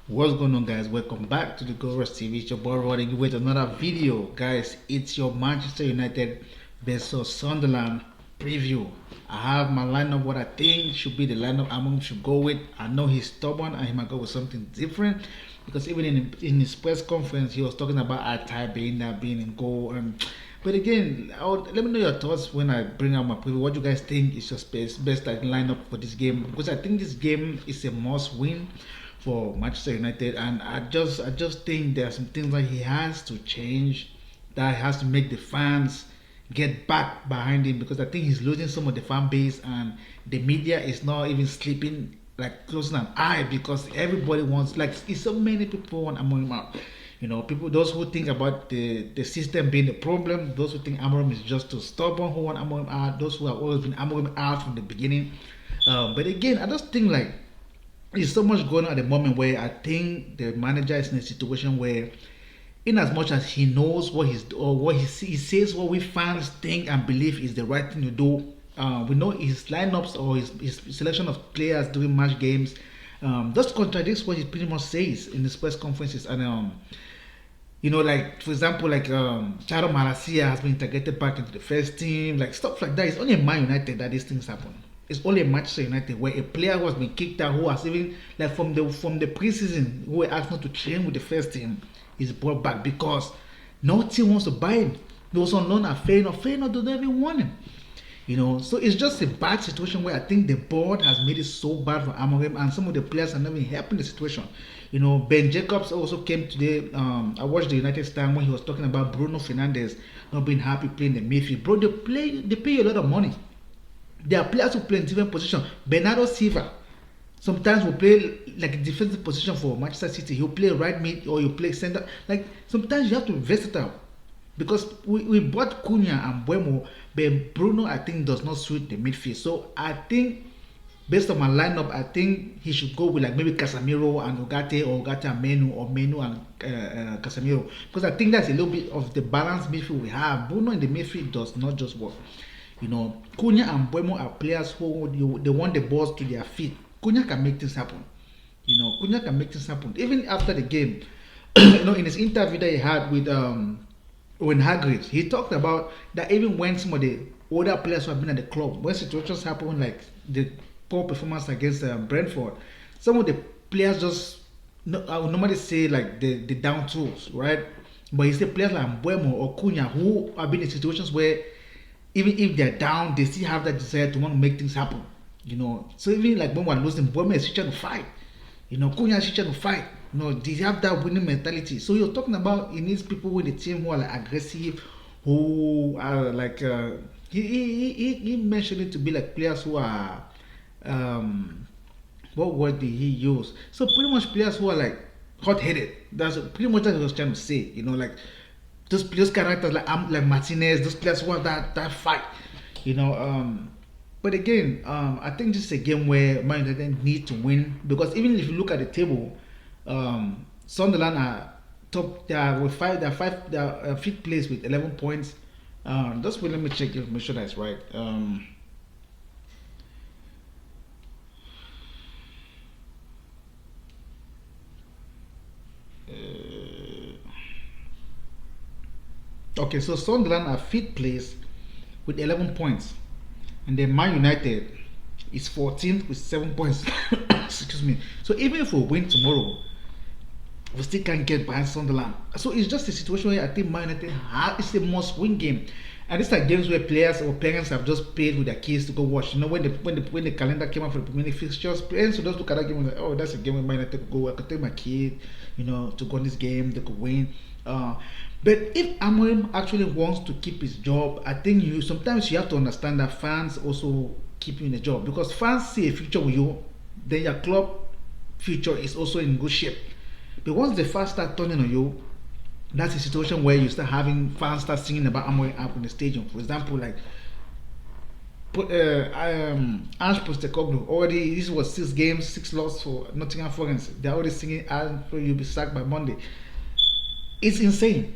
What's going on, guys? Welcome back to the Go Rush TV. It's your boy Roddy with another video. Guys, it's your Manchester United versus Sunderland preview. I have my lineup, what I think should be the lineup Amorim should go with. I know he's stubborn and he might go with something different because even in his press conference, he was talking about Atai being in goal. But again, let me know your thoughts when I bring out my preview. What you guys think is your best lineup for this game? Because I think this game is a must win for Manchester United, and I just think there are some things that he has to change, that he has to make the fans get back behind him, because I think he's losing some of the fan base, and the media is not even sleeping, like closing an eye, because everybody wants, like, it's so many people want Amorim out. People, those who think about the system being the problem, those who think Amorim is just too stubborn, who want Amorim out, those who have always been Amorim out from the beginning. But again, I just think like there's so much going on at the moment where I think the manager is in a situation where, in as much as he knows what he's or what he says what we fans think and believe is the right thing to do, we know his lineups or his selection of players during match games just contradicts what he pretty much says in his press conferences. And like for example, like Charo Malacia has been integrated back into the first team, like stuff like that. It's only in Man United that these things happen. It's only in Manchester United where a player who has been kicked out, who has even like from the preseason, who were asked not to train with the first team, is brought back because no team wants to buy him. Those on loan are Feyenoord don't even want him. So it's just a bad situation where I think the board has made it so bad for Amorim, and some of the players are not even helping the situation. Ben Jacobs also came today. I watched the United stand when he was talking about Bruno Fernandes not being happy playing the midfield. Bro, they pay you a lot of money. There are players who play in different positions. Bernardo Silva sometimes will play like a defensive position for Manchester City. He'll play right mid or he'll play center. Like sometimes you have to be versatile. Because we bought Cunha and Buemo, but Bruno I think does not suit the midfield. So I think based on my lineup, I think he should go with like maybe Casemiro and Ugarte, or Ugarte and Menu, or Menu and Casemiro, because I think that's a little bit of the balanced midfield we have. Bruno in the midfield does not just work. Cunha and Buemo are players who they want the balls to their feet. Cunha can make things happen. Cunha can make things happen. Even after the game, in his interview that he had with Owen Hargreaves, he talked about that even when some of the older players who have been at the club, when situations happen like the poor performance against Brentford, some of the players just, I would normally say like the down tools, right? But he said players like Buemo or Cunha who have been in situations where even if they're down, they still have that desire to want to make things happen. So even like when we're losing, Buemo is trying to fight. Cunha is trying to fight. They have that winning mentality. So you're talking about he needs people in the team who are like aggressive, who are like he mentioned it to be like players who are what word did he use? So pretty much players who are like hot headed. That's pretty much what I was trying to say. Like those characters like Martinez, those players who have that fight. But again, I think this is a game where Man United need to win, because even if you look at the table, Sunderland are top. They are with five. They are fifth place with 11 points. Just wait, let me check if make sure that's right. Okay, so Sunderland are fifth place with 11 points, and then Man United is 14th with 7 points. Excuse me. So even if we win tomorrow, we still can't get behind Sunderland. So it's just a situation where I think Man United it's a must-win game, and it's like games where players or parents have just paid with their kids to go watch. When the calendar came out for the Premier League fixtures, parents would just look at that game and like, oh, that's a game where Man United could go. I could take my kid, to go on this game. They could win. But if Amorim actually wants to keep his job, I think sometimes you have to understand that fans also keep you in the job, because fans see a future with you, then your club future is also in good shape. But once the fans start turning on you, that's a situation where you start having fans start singing about Amorim up in the stadium. For example, like Ange Postecoglou, already this was 6 games, 6 losses for Nottingham Forest. They're already singing you'll be sacked by Monday. It's insane.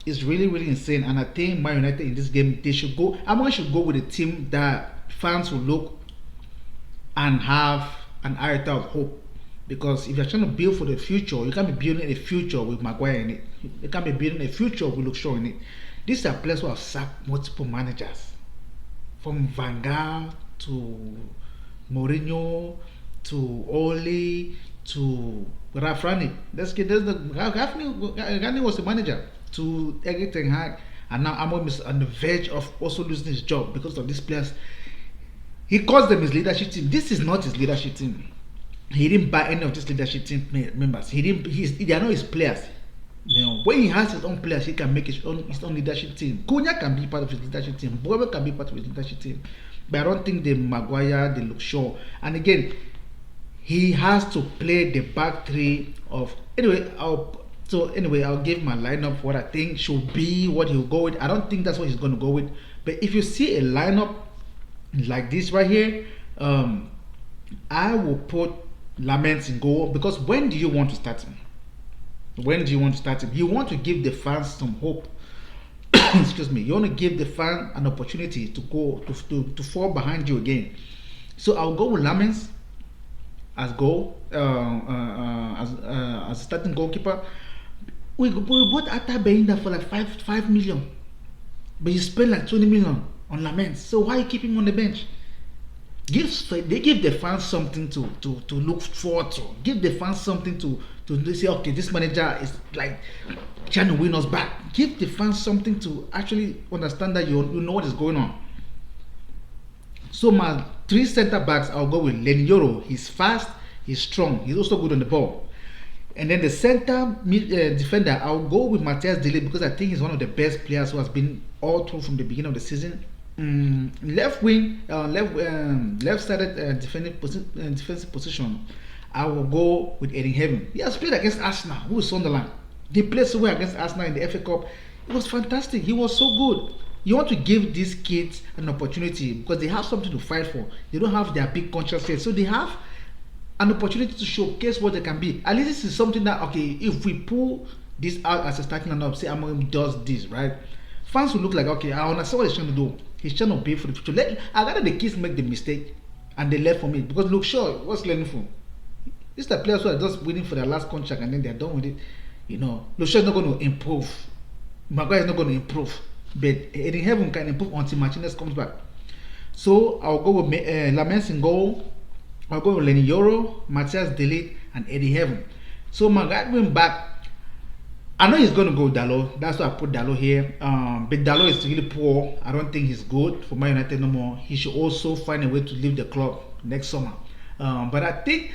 It's really, really insane. And I think Man United in this game, they should go. Amorim should go with a team that fans will look and have an iota of hope. Because if you're trying to build for the future, you can't be building a future with Maguire in it. You can't be building a future with Luke Shaw in it. These are players who have sacked multiple managers, from Van Gaal to Mourinho to Ole to Rafrani. Rafrani was the manager to Erik Ten Hag, and now Amorim is on the verge of also losing his job because of these players. He calls them his leadership team. This is not his leadership team. He didn't buy any of these leadership team members. They are not his players. You know, when he has his own players, he can make his own leadership team. Cunha can be part of his leadership team. Boebe can be part of his leadership team. But I don't think the Maguire, the Luke Shaw, and again, he has to play the back three of I'll give my lineup what I think should be what he'll go with. I don't think that's what he's going to go with. But if you see a lineup like this right here, I will put Laments in goal, because when do you want to start him? When do you want to start him? You want to give the fans some hope. Excuse me. You want to give the fan an opportunity to go to fall behind you again. So I'll go with Laments as goal, as starting goalkeeper. We bought Atta Beinda for like 5 million, but you spend like 20 million on Laments. So why you keep him on the bench? They give the fans something to look forward to. Give the fans something to say, okay, this manager is like trying to win us back. Give the fans something to actually understand that you know what is going on. So my 3 centre backs, I'll go with Lenioro. He's fast, he's strong, he's also good on the ball. And then the centre defender, I'll go with Matthias De Ligt, because I think he's one of the best players who has been all through from the beginning of the season. Left wing, left-sided defensive position, I will go with Eddie Heaven. He has played against Arsenal, who is Sunderland. He played so well against Arsenal in the FA Cup. It was fantastic. He was so good. You want to give these kids an opportunity because they have something to fight for. They don't have their big contracts yet, so they have an opportunity to showcase what they can be. At least this is something that, okay, if we pull this out as a starting lineup, say Amorim does this, right? Fans will look like, okay, I understand what he's trying to do. He's trying to build for the future. I rather the kids make the mistake and they learn from it. Because look, sure, what's learning from? These are players who are just waiting for their last contract and then they're done with it. You know, Luke Shaw is not going to improve. Maguire is not going to improve. But Eddie Heaven can improve until Martinez comes back. So I'll go with Laments in goal. I'll go with Lenny Yoro, Matthias De Ligt, and Eddie Heaven. So Maguire going back. I know he's going to go with Dalot. That's why I put Dalot here. But Dalot is really poor. I don't think he's good for Man United no more. He should also find a way to leave the club next summer. But I think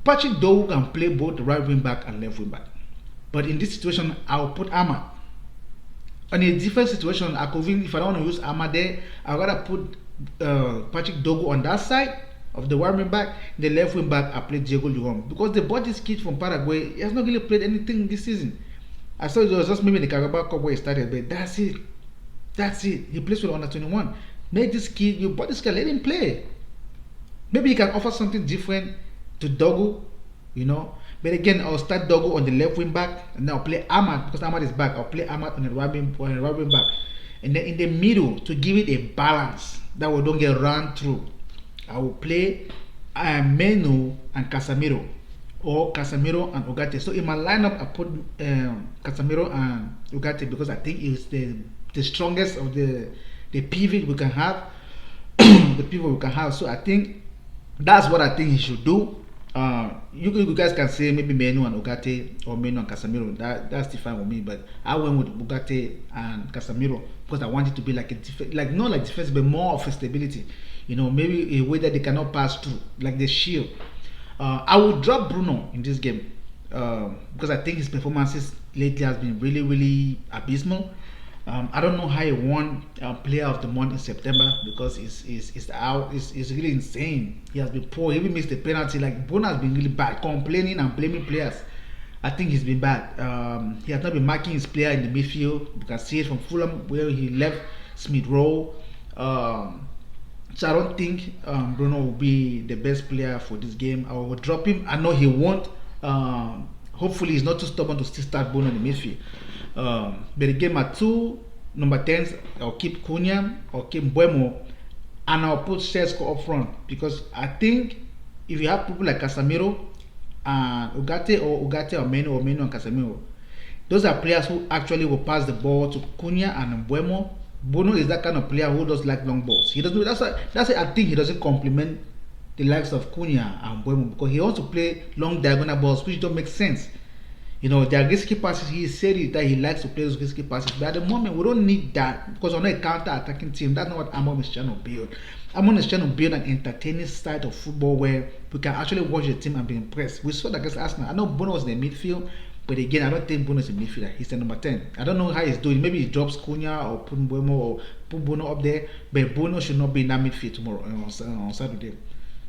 Patrick Dow can play both right wing back and left wing back. But in this situation, I'll put Ahmad. In a different situation, I could if I don't want to use Ahmad there, I'd rather put Patrick Dogo on that side of the right wing back. The left wing back, I play Diego Leon, because they bought this kid from Paraguay. He has not really played anything this season. I saw it was just maybe the Carabao Cup where he started, but that's it. That's it. He plays with under 21. Make this kid, you bought this guy, let him play. Maybe he can offer something different to Dogo, you know. But again, I'll start Dogo on the left wing back, and then I'll play Ahmad because Ahmad is back. I'll play Ahmad on the right wing back, and then in the middle to give it a balance that we don't get run through. I will play Meno and Casemiro, or Casemiro and Ugarte. So in my lineup, I put Casemiro and Ugarte because I think it's the strongest of the pivot we can have, the pivot we can have. So I think that's what I think he should do. You guys can say maybe Meno and Ugarte or Meno and Casemiro. That's the fine with me. But I went with Ugarte and Casemiro because I want it to be like not like defense, but more of a stability. You know, maybe a way that they cannot pass through, like the shield. I will drop Bruno in this game because I think his performances lately has been really, really abysmal. I don't know how he won Player of the Month in September because it's out. It's really insane. He has been poor. He even missed the penalty. Like Bruno has been really bad, complaining and blaming players. I think he's been bad. He has not been marking his player in the midfield. You can see it from Fulham where he left Smith Rowe. So I don't think Bruno will be the best player for this game. I will drop him. I know he won't. Hopefully he's not too stubborn to still start Bruno in the midfield. But again, my two number 10s, I'll keep Cunha, I'll keep Buemo, and I'll put Sesko up front because I think if you have people like Casemiro and Ugarte or Meno and Casemiro, those are players who actually will pass the ball to Cunha and Mbuemo. Bruno is that kind of player who does like long balls. He doesn't. That's why I think he doesn't complement the likes of Cunha and Mbuemo, because he wants to play long diagonal balls, which don't make sense. You know, their risky passes, he said it, that he likes to play those risky passes. But at the moment, we don't need that, because we're not a counter-attacking team. That's not what Amorim is trying to build. Amorim is trying to build an entertaining style of football where we can actually watch the team and be impressed. We saw that against Arsenal. I know Bruno was in the midfield, but again, I don't think Bruno is a midfielder. He's the number 10. I don't know how he's doing. Maybe he drops Cunha or put Mbuemo or put Bruno up there, but Bruno should not be in that midfield tomorrow on Saturday.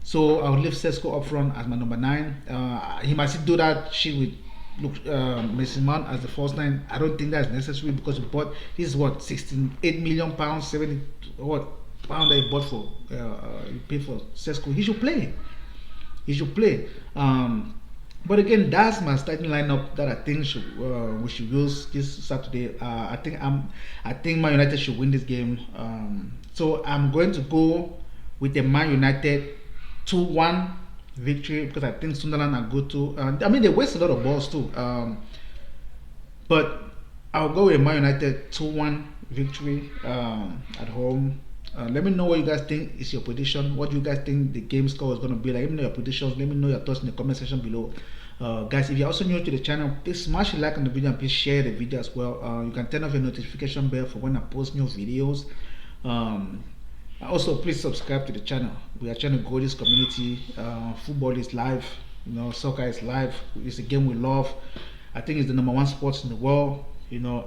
So I'll leave Sesko up front as my number 9. He might still do that shit with Mason Mount as the first 9. I don't think that's necessary, because we bought, this is what, 68 million pounds, 70 what pound that he bought for, you pay for Sesko. He should play. He should play. But again, that's my starting lineup that I think we should use this Saturday. I think Man United should win this game. So I'm going to go with the Man United 2-1 victory, because I think Sunderland are good too. I mean, they waste a lot of balls too. But I'll go with Man United 2-1 victory at home. Let me know what you guys think is your prediction. What do you guys think the game score is going to be like? Let me know your predictions. Let me know your thoughts in the comment section below. Guys, if you're also new to the channel, please smash a like on the video and please share the video as well. You can turn off your notification bell for when I post new videos. Also, please subscribe to the channel. We are trying to grow this community. Football is live, you know, soccer is live. It's a game we love. I think it's the #1 sport in the world, you know.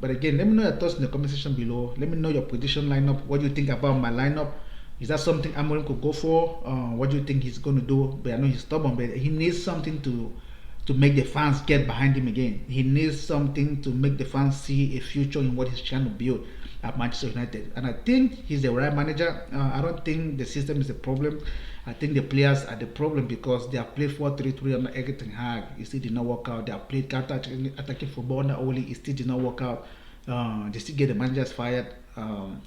But again, let me know your thoughts in the comment section below. Let me know your prediction lineup. What do you think about my lineup? Is that something Amorim could go for? What do you think he's going to do? But I know he's stubborn, but he needs something to make the fans get behind him again. He needs something to make the fans see a future in what he's trying to build at Manchester United. And I think he's the right manager. I don't think the system is the problem. I think the players are the problem, because they have played 4-3-3 under Erik ten Hag. It still did not work out. They have played counter-attacking football under Ole. It still did not work out. They still get the managers fired.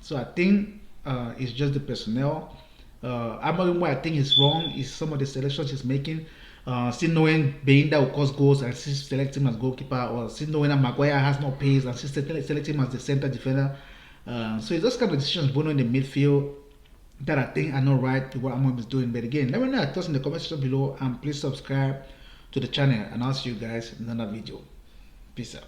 So I think it's just the personnel. Amorim, where I think he's wrong is some of the selections he's making. Still knowing Beinda will cause goals and still select him as goalkeeper, or still knowing that Maguire has no pace and still select him as the center defender. So it's those kind of decisions Bruno in the midfield that I think are not right to what Amorim is doing. But again, let me know your thoughts in the comment section below, and please subscribe to the channel, and I'll see you guys in another video. Peace out.